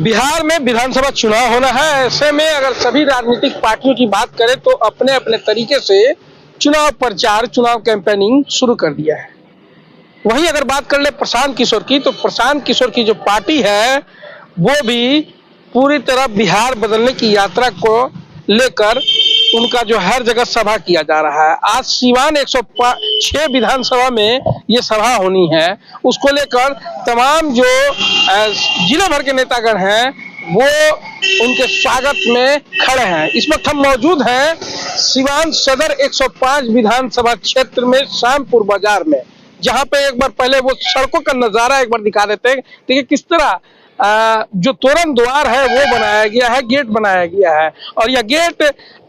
बिहार में विधानसभा चुनाव होना है। ऐसे में अगर सभी राजनीतिक पार्टियों की बात करें तो अपने अपने तरीके से चुनाव प्रचार, चुनाव कैंपेनिंग शुरू कर दिया है। वहीं अगर बात कर ले प्रशांत किशोर की, तो प्रशांत किशोर की जो पार्टी है वो भी पूरी तरह बिहार बदलने की यात्रा को लेकर उनका जो हर जगह सभा किया जा रहा है। आज सीवान 106 विधानसभा में ये सभा होनी है। उसको लेकर तमाम जो जिले भर के नेतागण हैं वो उनके स्वागत में खड़े हैं। इस वक्त हम मौजूद हैं सीवान सदर 105 विधानसभा क्षेत्र में शामपुर बाजार में, जहां पे एक बार पहले वो सड़कों का नजारा एक बार दिखा देते हैं। देखिए किस तरह जो तोरण द्वार है वो बनाया गया है, गेट बनाया गया है। और यह गेट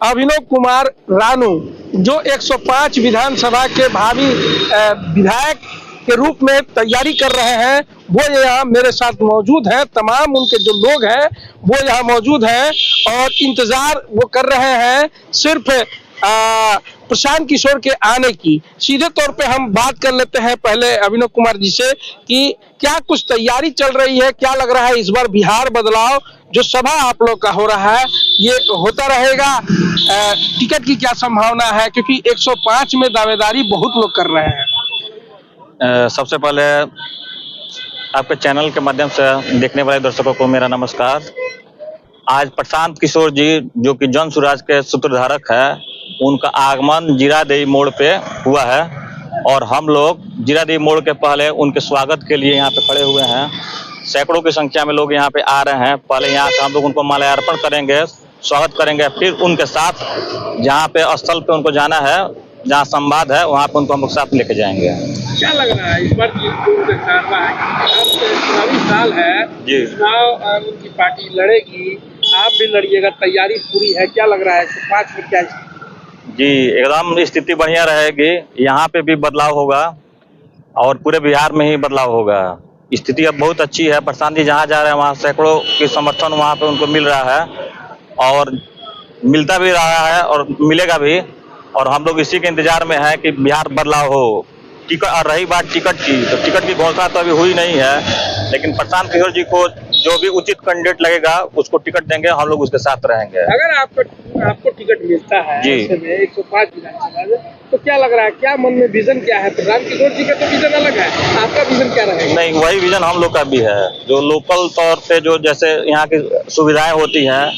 अभिनव कुमार रानू जो 105 विधानसभा के भावी विधायक के रूप में तैयारी कर रहे हैं, वो यहाँ मेरे साथ मौजूद हैं। तमाम उनके जो लोग हैं वो यहाँ मौजूद हैं और इंतजार वो कर रहे हैं सिर्फ प्रशांत किशोर के आने की। सीधे तौर पे हम बात कर लेते हैं पहले अभिनव कुमार जी से कि क्या कुछ तैयारी चल रही है, क्या लग रहा है इस बार बिहार बदलाव जो सभा आप लोग का हो रहा है ये होता रहेगा? टिकट की क्या संभावना है, क्योंकि 105 में दावेदारी बहुत लोग कर रहे हैं। सबसे पहले आपके चैनल के माध्यम से देखने वाले दर्शकों को मेरा नमस्कार। आज प्रशांत किशोर जी जो कि जन स्वराज के सूत्रधारक है, उनका आगमन जीरादेवी मोड़ पे हुआ है और हम लोग जीरादेवी मोड़ के पहले उनके स्वागत के लिए यहाँ पे खड़े हुए हैं। सैकड़ों की संख्या में लोग यहाँ पे आ रहे हैं। पहले यहाँ से हम लोग उनको माल्यार्पण करेंगे, स्वागत करेंगे, फिर उनके साथ जहाँ पे स्थल पे उनको जाना है, जहाँ संवाद है, वहाँ पे उनको हम लोग साथ लेके जाएंगे। क्या लग रहा है इस बार चुनावी साल है जी, चुनाव उनकी पार्टी लड़ेगी, आप भी लड़िएगा, तैयारी पूरी है, क्या लग रहा है 105 में क्या? जी एकदम स्थिति बढ़िया रहेगी। यहाँ पे भी बदलाव होगा और पूरे बिहार में ही बदलाव होगा। स्थिति अब बहुत अच्छी है। प्रशांत जी जहाँ जा रहे हैं वहाँ सैकड़ों की समर्थन वहाँ पे उनको मिल रहा है और मिलता भी रहा है और मिलेगा भी। और हम लोग इसी के इंतजार में है कि बिहार बदलाव हो। टिकट, और रही बात टिकट की, तो टिकट की घोषणा तो अभी हुई नहीं है, लेकिन प्रशांत किशोर जी को जो भी उचित कैंडिडेट लगेगा उसको टिकट देंगे, हम लोग उसके साथ रहेंगे। अगर आपको टिकट मिलता है जी 105 विधानसभा में, तो क्या लग रहा है, क्या मन में विजन क्या है? प्रशांत किशोर जी का तो विजन अलग है, आपका विजन क्या रहेगा? नहीं, वही विजन हम लोग का भी है। जो लोकल तौर पे जो जैसे यहाँ की सुविधाएं होती हैं,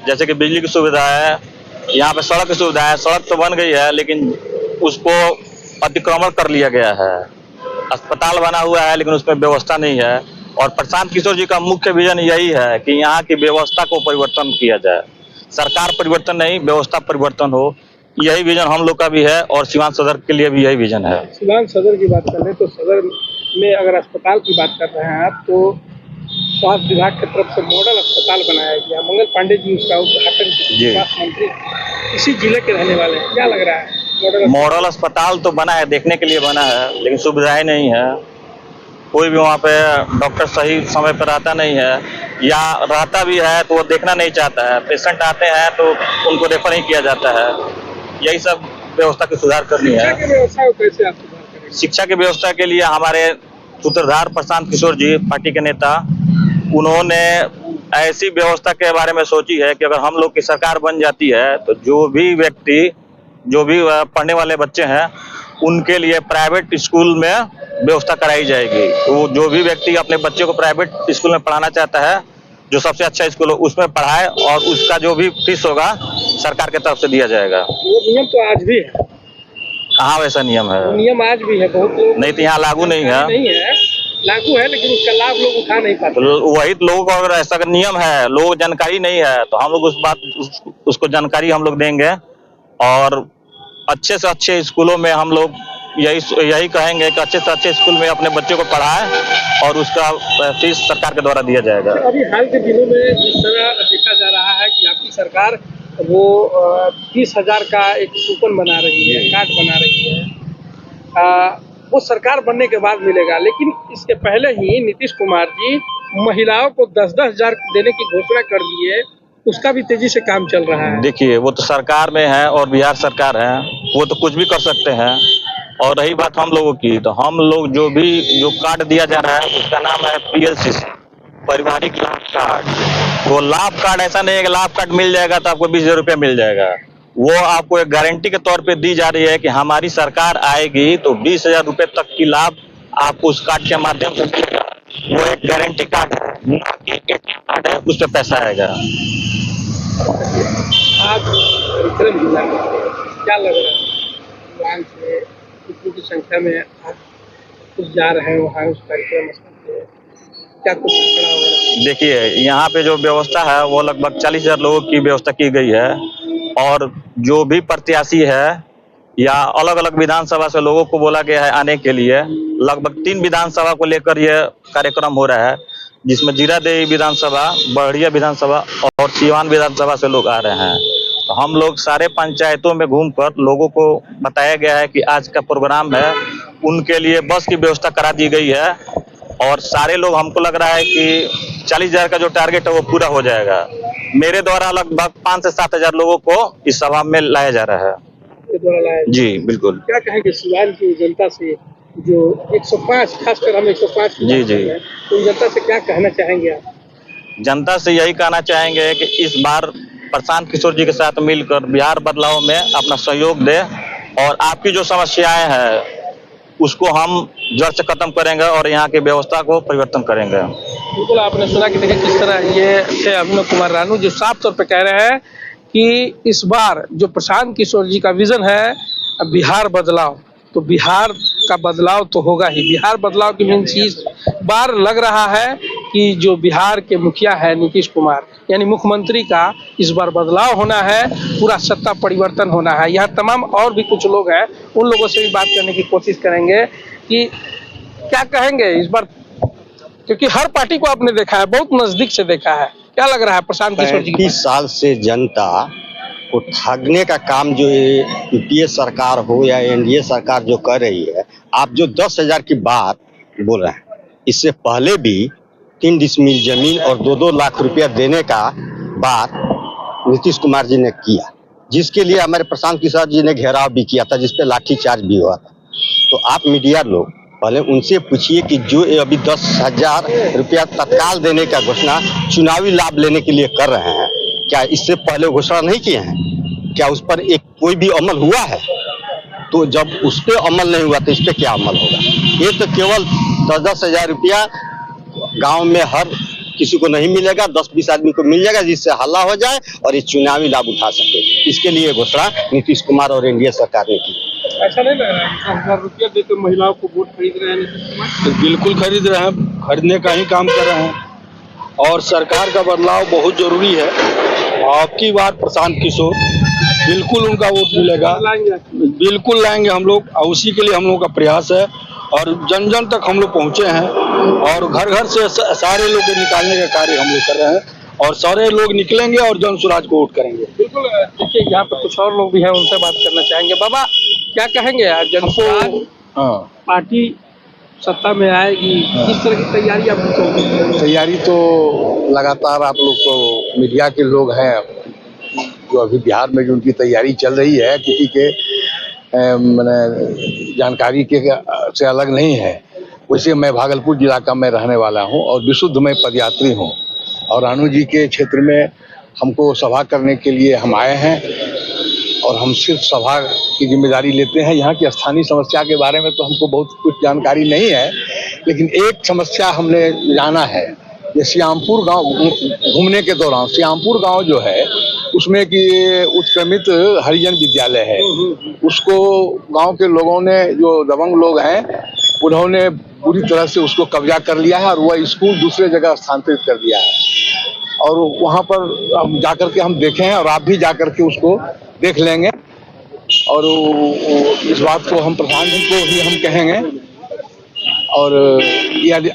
जैसे कि बिजली की सुविधा है, यहाँ पे सड़क की सुविधा है। सड़क तो बन गई है लेकिन उसको अतिक्रमण कर लिया गया है। अस्पताल बना हुआ है लेकिन उसमें व्यवस्था नहीं है। और प्रशांत किशोर जी का मुख्य विजन यही है कि यहाँ की व्यवस्था को परिवर्तन किया जाए। सरकार परिवर्तन नहीं, व्यवस्था परिवर्तन हो, यही विजन हम लोग का भी है और सीवान सदर के लिए भी यही विजन है। सीवान सदर की बात कर रहे हैं तो सदर में अगर अस्पताल की बात कर रहे हैं आप, तो स्वास्थ्य विभाग की तरफ से मॉडल अस्पताल बनाया गया। मंगल पांडे जी उसका उद्घाटन किए, स्वास्थ्य मंत्री इसी जिले के रहने वाले हैं। क्या लग रहा है? मॉडल अस्पताल तो बना है, देखने के लिए बना है, लेकिन सुविधाएं नहीं है। कोई भी वहाँ पे डॉक्टर सही समय पर रहता नहीं है, या रहता भी है तो वो देखना नहीं चाहता है। पेशेंट आते हैं तो उनको रेफर नहीं किया जाता है। यही सब व्यवस्था की सुधार करनी है। शिक्षा की व्यवस्था के लिए हमारे सूत्रधार प्रशांत किशोर जी, पार्टी के नेता, उन्होंने ऐसी व्यवस्था के बारे में सोची है कि अगर हम लोग की सरकार बन जाती है तो जो भी व्यक्ति, जो भी पढ़ने वाले बच्चे हैं, उनके लिए प्राइवेट स्कूल में व्यवस्था कराई जाएगी। तो जो भी व्यक्ति अपने बच्चे को प्राइवेट स्कूल में पढ़ाना चाहता है, जो सबसे अच्छा स्कूल हो उसमें पढ़ाए और उसका जो भी फीस होगा सरकार की तरफ से दिया जाएगा। वो नियम तो आज भी है। कहाँ वैसा नियम है? नियम आज भी है, बहुत लोग नहीं तो यहाँ लागू नहीं है। लागू है लेकिन उसका लाभ लोग उठा नहीं पाते। तो वही लोगों को अगर ऐसा नियम है, लोग जानकारी नहीं है, तो हम लोग उसको जानकारी हम लोग देंगे और अच्छे से अच्छे स्कूलों में हम लोग यही कहेंगे कि अच्छे से अच्छे स्कूल में अपने बच्चे को पढ़ाएं और उसका फीस सरकार के द्वारा दिया जाएगा। अभी हाल के दिनों में जिस तरह देखा जा रहा है कि आपकी सरकार वो 30,000 का एक कूपन बना रही है, कार्ड बना रही है, वो सरकार बनने के बाद मिलेगा। लेकिन इसके पहले ही नीतीश कुमार जी महिलाओं को 10-10 हजार देने की घोषणा कर दी है, उसका भी तेजी से काम चल रहा है। देखिए वो तो सरकार में है और बिहार सरकार है, वो तो कुछ भी कर सकते हैं। और रही बात हम लोगों की, तो हम लोग जो कार्ड दिया जा रहा है उसका नाम है PLCC। पारिवारिक लाभ कार्ड, वो लाभ कार्ड ऐसा नहीं है कि लाभ कार्ड मिल जाएगा तो आपको 20,000 रुपया मिल जाएगा। वो आपको एक गारंटी के तौर पे दी जा रही है कि हमारी सरकार आएगी तो 20,000 रुपये तक की लाभ आपको उस कार्ड के माध्यम से मिलेगा। वो एक गारंटी कार्ड है, ना कि एक ATM कार्ड है उस पर पैसा आएगा। आज विक्रम जिला में क्या लग रहा है, युवाओं से कितनी की संख्या में आप कुछ जा रहे हैं वहाँ उस कार्यक्रम स्थल पे, क्या कुछ आंकड़ा वगैरह? देखिए, यहाँ पे जो व्यवस्था है वो लगभग 40,000 लोगों की व्यवस्था की गई है, और जो भी प्रत्याशी है या अलग अलग विधानसभा से लोगों को बोला गया है आने के लिए। लगभग 3 विधानसभा को लेकर यह कार्यक्रम हो रहा है, जिसमें जीरादेई विधानसभा, बढ़िया विधानसभा और सीवान विधानसभा से लोग आ रहे हैं। तो हम लोग सारे पंचायतों में घूमकर लोगों को बताया गया है कि आज का प्रोग्राम है, उनके लिए बस की व्यवस्था करा दी गई है, और सारे लोग, हमको लग रहा है कि 40,000 का जो टारगेट है वो पूरा हो जाएगा। मेरे द्वारा लगभग 5 से 7,000 लोगों को इस सभा में लाया जा रहा है। के द्वारा लाया? जी बिल्कुल। क्या कहेंगे सिवान की जनता से, जो 105, खासकर हम 105 जी जी, तो जनता से क्या कहना चाहेंगे आप? जनता से यही कहना चाहेंगे कि इस बार प्रशांत किशोर जी के साथ मिलकर बिहार बदलाव में अपना सहयोग दे, और आपकी जो समस्याएं हैं उसको हम जड़ से खत्म करेंगे और यहाँ की व्यवस्था को परिवर्तन करेंगे। बिल्कुल, आपने सुना कि देखिए किस तरह ये थे अभिनव कुमार रानू, जो साफ तौर पे कह रहे हैं कि इस बार जो प्रशांत किशोर जी का विजन है बिहार बदलाव, तो बिहार का बदलाव तो होगा ही। बिहार बदलाव की मीन्स इस बार लग रहा है कि जो बिहार के मुखिया है नीतीश कुमार, यानी मुख्यमंत्री का इस बार बदलाव होना है, पूरा सत्ता परिवर्तन होना है। यहाँ तमाम और भी कुछ लोग हैं, उन लोगों से भी बात करने की कोशिश करेंगे कि क्या कहेंगे इस बार, क्योंकि हर पार्टी को आपने देखा है, बहुत नजदीक से देखा है। क्या लग रहा है प्रशांत किशोर जी? 35 साल से जनता को ठगने का काम जो यूपीए सरकार हो या एनडीए सरकार जो कर रही है, आप जो 10,000 की बात बोल रहे हैं, इससे पहले भी 3 डिसमिल जमीन और 2-2 लाख रुपया देने का बात नीतीश कुमार जी ने किया, जिसके लिए हमारे प्रशांत किशोर जी ने घेराव भी किया था, जिसपे लाठीचार्ज भी हुआ था। तो आप मीडिया लोग पहले उनसे पूछिए कि जो अभी 10,000 रुपया तत्काल देने का घोषणा चुनावी लाभ लेने के लिए कर रहे हैं, क्या इससे पहले घोषणा नहीं किए हैं? क्या उस पर एक कोई भी अमल हुआ है? तो जब उस पर अमल नहीं हुआ तो इस पर क्या अमल होगा? ये तो केवल 10,000 रुपया गांव में हर किसी को नहीं मिलेगा, 10-20 आदमी को मिल जाएगा, जिससे हल्ला हो जाए और ये चुनावी लाभ उठा सके। इसके लिए घोषणा नीतीश कुमार और एनडीए सरकार ने की। ऐसा नहीं लग रहा है 10,000 रुपया देकर महिलाओं को वोट खरीद रहे हैं नीतीश कुमार? तो बिल्कुल खरीद रहे हैं, खरीदने का ही काम कर रहे हैं, और सरकार का बदलाव बहुत जरूरी है। आपकी बार प्रशांत किशोर, बिल्कुल उनका वोट मिलेगा, बिल्कुल लाएंगे हम लोग, और उसी के लिए हम लोग का प्रयास है, और जन जन तक हम लोग पहुंचे हैं, और घर घर से सारे लोग को निकालने का कार्य हम लोग कर रहे हैं, और सारे लोग निकलेंगे और जन स्वराज को वोट करेंगे। बिल्कुल। देखिए यहाँ पर कुछ और लोग भी हैं, उनसे बात करना चाहेंगे। बाबा, क्या कहेंगे आज जनता पार्टी सत्ता में आएगी, किस तरह की तैयारी आप लोग? तैयारी तो लगातार आप लोग तो मीडिया के लोग हैं, जो अभी बिहार में जो उनकी तैयारी चल रही है, किसी के मैंने जानकारी के से अलग नहीं है। वैसे मैं भागलपुर जिला का मैं रहने वाला हूं और विशुद्ध मैं पदयात्री हूं, और रानू जी के क्षेत्र में हमको सभा करने के लिए हम आए हैं, और हम सिर्फ सभा की जिम्मेदारी लेते हैं। यहाँ की स्थानीय समस्या के बारे में तो हमको बहुत कुछ जानकारी नहीं है, लेकिन एक समस्या हमने जाना है। ये श्यामपुर गांव घूमने के दौरान, श्यामपुर गांव जो है उसमें कि उत्क्रमित हरिजन विद्यालय है, उसको गांव के लोगों ने, जो दबंग लोग हैं, उन्होंने पूरी तरह से उसको कब्जा कर लिया है, और वह स्कूल दूसरे जगह स्थानांतरित कर दिया है। और वहाँ पर हम जाकर के हम देखे हैं, और आप भी जाकर के उसको देख लेंगे, और इस बात को हम प्रधान जी को भी हम कहेंगे। और यदि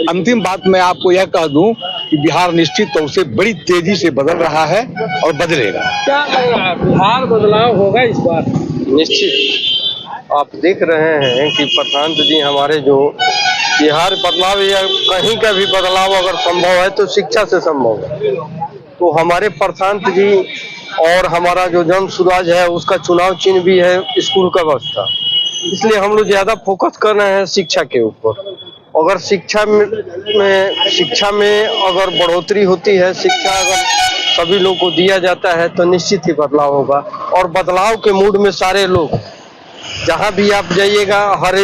अंतिम बात मैं आपको यह कह दूं कि बिहार निश्चित तौर से बड़ी तेजी से बदल रहा है और बदलेगा। क्या लग रहा है, बिहार बदलाव होगा इस बार? निश्चित आप देख रहे हैं कि प्रशांत जी हमारे जो बिहार बदलाव या कहीं का भी बदलाव अगर संभव है तो शिक्षा से संभव है। तो हमारे प्रशांत जी और हमारा जो जन स्वराज है उसका चुनाव चिन्ह भी है स्कूल का व्यवस्था, इसलिए हम लोग ज्यादा फोकस कर रहे हैं शिक्षा के ऊपर। अगर शिक्षा में अगर बढ़ोतरी होती है, शिक्षा अगर सभी लोग को दिया जाता है तो निश्चित ही बदलाव होगा। और बदलाव के मूड में सारे लोग, जहां भी आप जाइएगा हर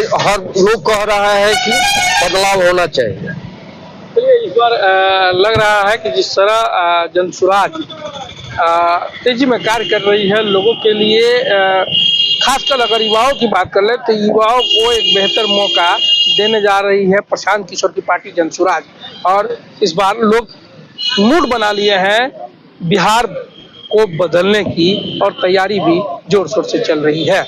लोग कह रहा है कि बदलाव होना चाहिए। चलिए, इस बार लग रहा है कि जिस तरह जनसुराज तेजी में कार्य कर रही है लोगों के लिए, खासकर अगर युवाओं की बात कर ले तो युवाओं को एक बेहतर मौका देने जा रही है प्रशांत किशोर की पार्टी जनसुराज। और इस बार लोग मूड बना लिए हैं बिहार को बदलने की और तैयारी भी जोर शोर से चल रही है।